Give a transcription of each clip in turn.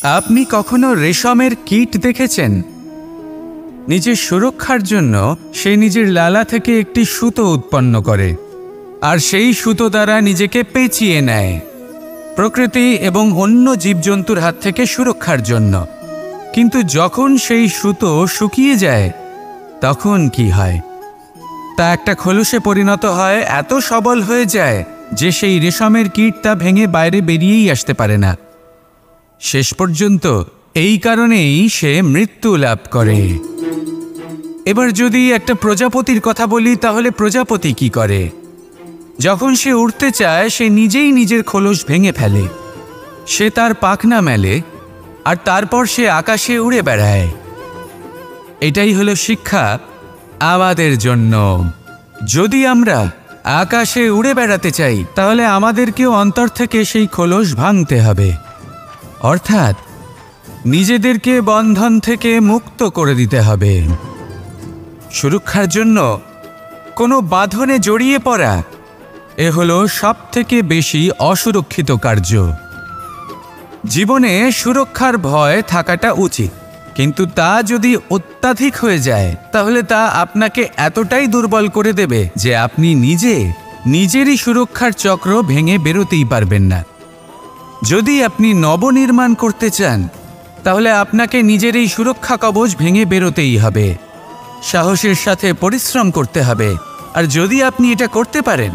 আপনি কখনো রেশমের কীট দেখেছেন? নিজের সুরক্ষার জন্য সে নিজের লালা থেকে একটি সুতো উৎপন্ন করে আর সেই সুতো দ্বারা নিজেকে পেঁচিয়ে নেয় প্রকৃতি এবং অন্য জীবজন্তুর হাত থেকে সুরক্ষার জন্য। কিন্তু যখন সেই সুতো শুকিয়ে যায় তখন কি হয়? তা একটা খোলসে পরিণত হয়, এত সবল হয়ে যায় যে সেই রেশমের কীট তা ভেঙে বাইরে বেরিয়েই আসতে পারে না। শেষ পর্যন্ত এই কারণেই সে মৃত্যু লাভ করে। এবার যদি একটা প্রজাপতির কথা বলি, তাহলে প্রজাপতি কি করে? যখন সে উড়তে চায় সে নিজেই নিজের খোলস ভেঙে ফেলে, সে তার পাখনা মেলে আর তারপর সে আকাশে উড়ে বেড়ায়। এটাই হলো শিক্ষা আমাদের জন্য। যদি আমরা আকাশে উড়ে বেড়াতে চাই তাহলে আমাদেরকেও অন্তর থেকে সেই খোলস ভাঙতে হবে, অর্থাৎ নিজেদেরকে বন্ধন থেকে মুক্ত করে দিতে হবে। সুরক্ষার জন্য কোনো বাঁধনে জড়িয়ে পড়া এ হলো সবথেকে বেশি অসুরক্ষিত কার্য। জীবনে সুরক্ষার ভয় থাকাটা উচিত, কিন্তু তা যদি অত্যাধিক হয়ে যায় তাহলে তা আপনাকে এতটাই দুর্বল করে দেবে যে আপনি নিজেরই সুরক্ষার চক্র ভেঙে বেরোতেই পারবেন না। যদি আপনি নবনির্মাণ করতে চান তাহলে আপনাকে নিজের এই সুরক্ষা কবচ ভেঙে বেরোতেই হবে, সাহসের সাথে পরিশ্রম করতে হবে। আর যদি আপনি এটা করতে পারেন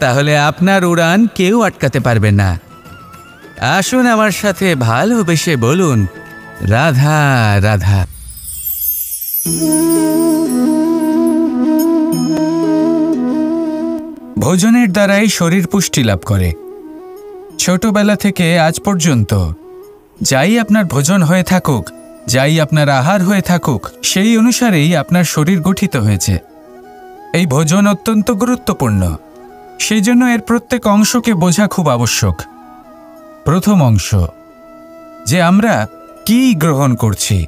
তাহলে আপনার উড়ান কেউ আটকাতে পারবে না। আসুন আমার সাথে ভালোবেসে বলুন, রাধা রাধা। ভোজনের দ্বারাই শরীর পুষ্টি লাভ করে। ছোটবেলা থেকে আজ পর্যন্ত যাই আপনার ভোজন হয়ে থাকুক, যাই আপনার আহার হয়ে থাকুক, সেই অনুসারেই আপনার শরীর গঠিত হয়েছে। এই ভোজন অত্যন্ত গুরুত্বপূর্ণ, সেই জন্য এর প্রত্যেক অংশকে বোঝা খুব আবশ্যক। প্রথম অংশ, যে আমরা কি গ্রহণ করছি,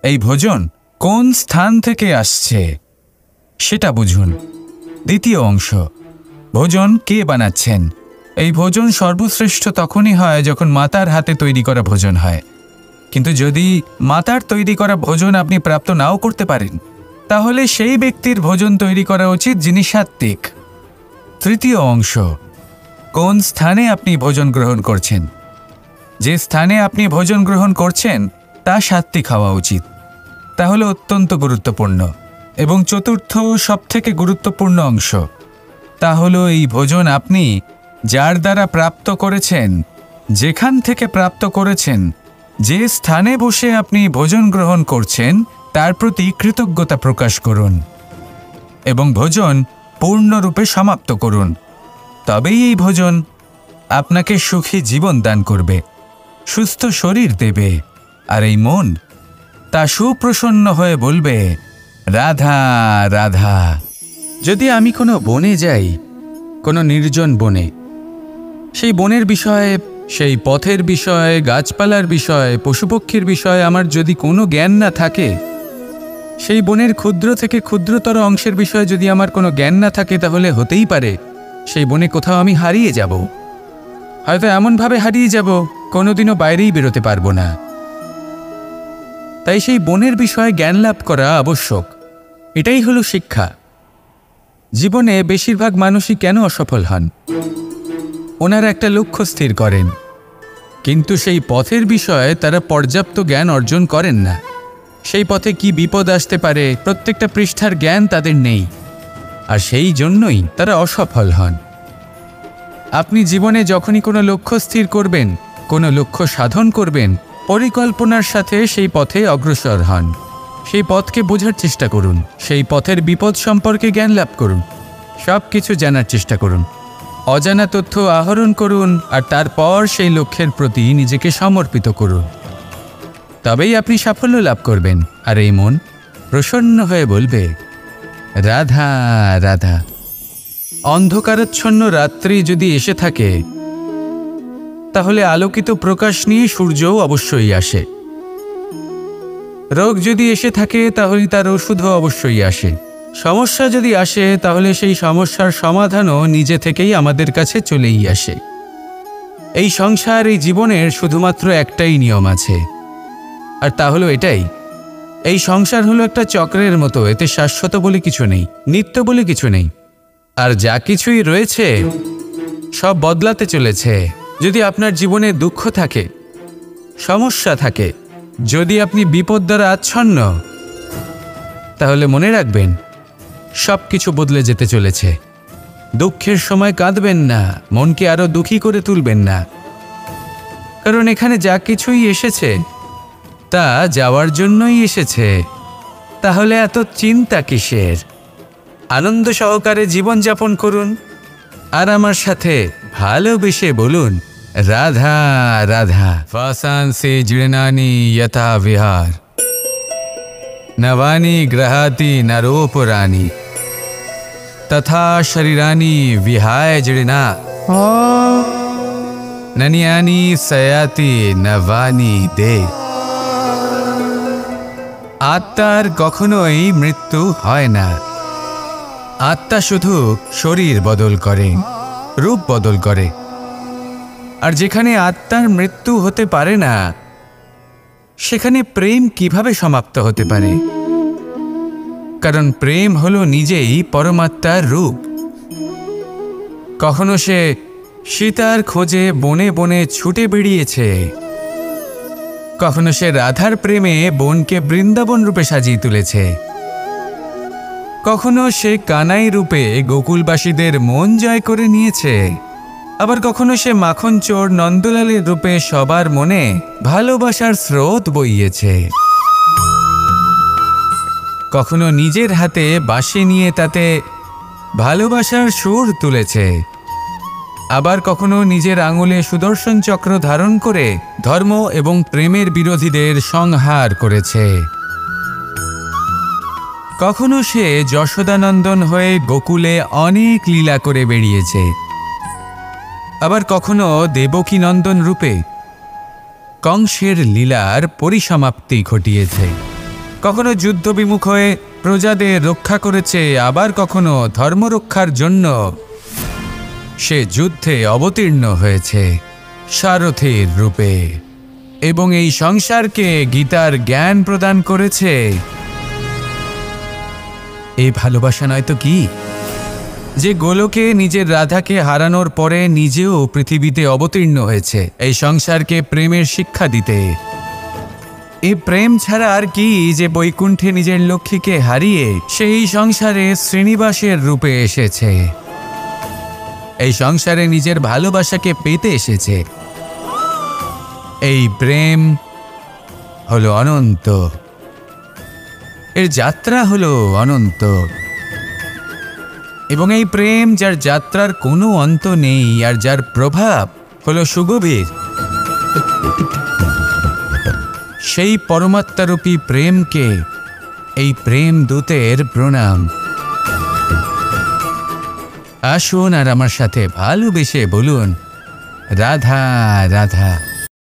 এই ভোজন কোন স্থান থেকে আসছে সেটা বুঝুন। দ্বিতীয় অংশ, ভোজন কে বানাচ্ছেন। এই ভোজন সর্বশ্রেষ্ঠ তখনই হয় যখন মাতার হাতে তৈরি করা ভোজন হয়। কিন্তু যদি মাতার তৈরি করা ভোজন আপনি প্রাপ্ত নাও করতে পারেন তাহলে সেই ব্যক্তির ভোজন তৈরি করা উচিত যিনি সাত্ত্বিক। তৃতীয় অংশ, কোন স্থানে আপনি ভোজন গ্রহণ করছেন। যে স্থানে আপনি ভোজন গ্রহণ করছেন তা সাত্ত্বিক হওয়া উচিত, তা হলো অত্যন্ত গুরুত্বপূর্ণ। এবং চতুর্থ সবথেকে গুরুত্বপূর্ণ অংশ, তা হলো এই ভোজন আপনি যার দ্বারা প্রাপ্ত করেছেন, যেখান থেকে প্রাপ্ত করেছেন, যে স্থানে বসে আপনি ভোজন গ্রহণ করছেন তার প্রতি কৃতজ্ঞতা প্রকাশ করুন এবং ভোজন পূর্ণরূপে সমাপ্ত করুন। তবেই এই ভোজন আপনাকে সুখী জীবন দান করবে, সুস্থ শরীর দেবে, আর এই মন তা সুপ্রসন্ন হয়ে বলবে, রাধা রাধা। যদি আমি কোনো বনে যাই, কোনো নির্জন বনে, সেই বনের বিষয়ে, সেই পথের বিষয়ে, গাছপালার বিষয়ে, পশুপক্ষীর বিষয়ে আমার যদি কোনো জ্ঞান না থাকে, সেই বনের ক্ষুদ্র থেকে ক্ষুদ্রতর অংশের বিষয়ে যদি আমার কোনো জ্ঞান না থাকে, তাহলে হতেই পারে সেই বনে কোথাও আমি হারিয়ে যাব। হয়তো এমনভাবে হারিয়ে যাব কোনোদিনও বাইরেই বেরোতে পারবো না। তাই সেই বনের বিষয়ে জ্ঞান লাভ করা আবশ্যক। এটাই হলো শিক্ষা। জীবনে বেশিরভাগ মানুষই কেন অসফল হন? ওনারা একটা লক্ষ্য স্থির করেন, কিন্তু সেই পথের বিষয়ে তারা পর্যাপ্ত জ্ঞান অর্জন করেন না। সেই পথে কি বিপদ আসতে পারে প্রত্যেকটা পৃষ্ঠার জ্ঞান তাদের নেই, আর সেই জন্যই তারা অসফল হন। আপনি জীবনে যখনই কোনো লক্ষ্য স্থির করবেন, কোনো লক্ষ্য সাধন করবেন, পরিকল্পনার সাথে সেই পথে অগ্রসর হন। সেই পথকে বোঝার চেষ্টা করুন, সেই পথের বিপদ সম্পর্কে জ্ঞান লাভ করুন, সব কিছু জানার চেষ্টা করুন, অজানা তথ্য আহরণ করুন, আর তারপর সেই লক্ষ্যের প্রতি নিজেকে সমর্পিত করুন। তবেই আপনি সাফল্য লাভ করবেন, আর এই মন প্রসন্ন হয়ে বলবে, রাধা রাধা। অন্ধকারাচ্ছন্ন রাত্রি যদি এসে থাকে তাহলে আলোকিত প্রকাশ নিয়ে সূর্যও অবশ্যই আসে। রোগ যদি এসে থাকে তাহলে তার ওষুধও অবশ্যই আসে। সমস্যা যদি আসে তাহলে সেই সমস্যার সমাধানও নিজে থেকেই আমাদের কাছে চলেই আসে। এই সংসার, এই জীবনের শুধুমাত্র একটাই নিয়ম আছে, আর তা হলো এটাই, এই সংসার হলো একটা চক্রের মতো। এতে শাশ্বত বলে কিছু নেই, নিত্য বলে কিছু নেই, আর যা কিছুই রয়েছে সব বদলাতে চলেছে। যদি আপনার জীবনে দুঃখ থাকে, সমস্যা থাকে, যদি আপনি বিপদ দ্বারা আচ্ছন্ন, তাহলে মনে রাখবেন সব কিছু বদলে যেতে চলেছে। দুঃখের সময় কাঁদবেন না, মনকে আরো দুঃখী করে তুলবেন না, কারণ এখানে যা কিছুই এসেছে তা যাওয়ার জন্যই এসেছে। তাহলে এত চিন্তা কিসের? আনন্দ সহকারে জীবনযাপন করুন, আর আমার সাথে ভালোবেসে বলুন রাধা রাধা। ফাসান সে জিড়নানি যথা বিহার, নবানি গ্রহাতি নরোপরানি, তথা শরীরানি বিহায় জিড়না, ননিয়ানি সয়াতি নবানি দে। আত্মার কখনোই মৃত্যু হয় না। আত্মা শুধু শরীর বদল করে, রূপ বদল করে। আর যেখানে আত্মার মৃত্যু হতে পারে না, সেখানে প্রেম কিভাবে সমাপ্ত হতে পারে? কারণ প্রেম হলো নিজেই পরমাত্মার রূপ। কখনো সে সীতার খোঁজে বনে বনে ছুটে বেরিয়েছে, কখনো সে রাধার প্রেমে বনকে বৃন্দাবন রূপে সাজিয়ে তুলেছে, কখনো সে কানাই রূপে গোকুলবাসীদের মন জয় করে নিয়েছে, আবার কখনো সে মাখন চোর নন্দলালের রূপে সবার মনে ভালোবাসার স্রোত বইয়েছে। কখনো নিজের হাতে বাঁশি নিয়ে তাতে ভালোবাসার সুর তুলেছে, আবার কখনো নিজের আঙুলে সুদর্শন চক্র ধারণ করে ধর্ম এবং প্রেমের বিরোধীদের সংহার করেছে। কখনো সে যশোদানন্দন হয়ে গোকুলে অনেক লীলা করে বেরিয়েছে, আবার কখনো দেবকীনন্দন রূপে কংসের লীলার পরিসমাপ্তি ঘটিয়েছে। কখনো যুদ্ধবিমুখ হয়ে প্রজাদের রক্ষা করেছে, আবার কখনো ধর্মরক্ষার জন্য সে যুদ্ধে অবতীর্ণ হয়েছে সারথীর রূপে, এবং এই সংসারকে গীতার জ্ঞান প্রদান করেছে। এই ভালোবাসা নয় তো কি, যে গোলকে নিজের রাধাকে হারানোর পরে নিজেও পৃথিবীতে অবতীর্ণ হয়েছে এই সংসারকে প্রেমের শিক্ষা দিতে। এই প্রেম ছাড়া আর কি, যে বৈকুণ্ঠে নিজের লক্ষ্মীকে হারিয়ে সেই সংসারে শ্রীনিবাসের রূপে এসেছে, এই সংসারে নিজের ভালোবাসাকে পেতে এসেছে। এই প্রেম হলো অনন্ত, এর যাত্রা হলো অনন্ত, এবং এই প্রেম যার যাত্রার কোনো অন্ত নেই, আর যার প্রভাব হলো সুগভীর, সেই পরমাত্মারূপী প্রেমকে এই প্রেম দূতের প্রণাম। আসুন আর আমার সাথে ভালোবেসে বলুন রাধা রাধা।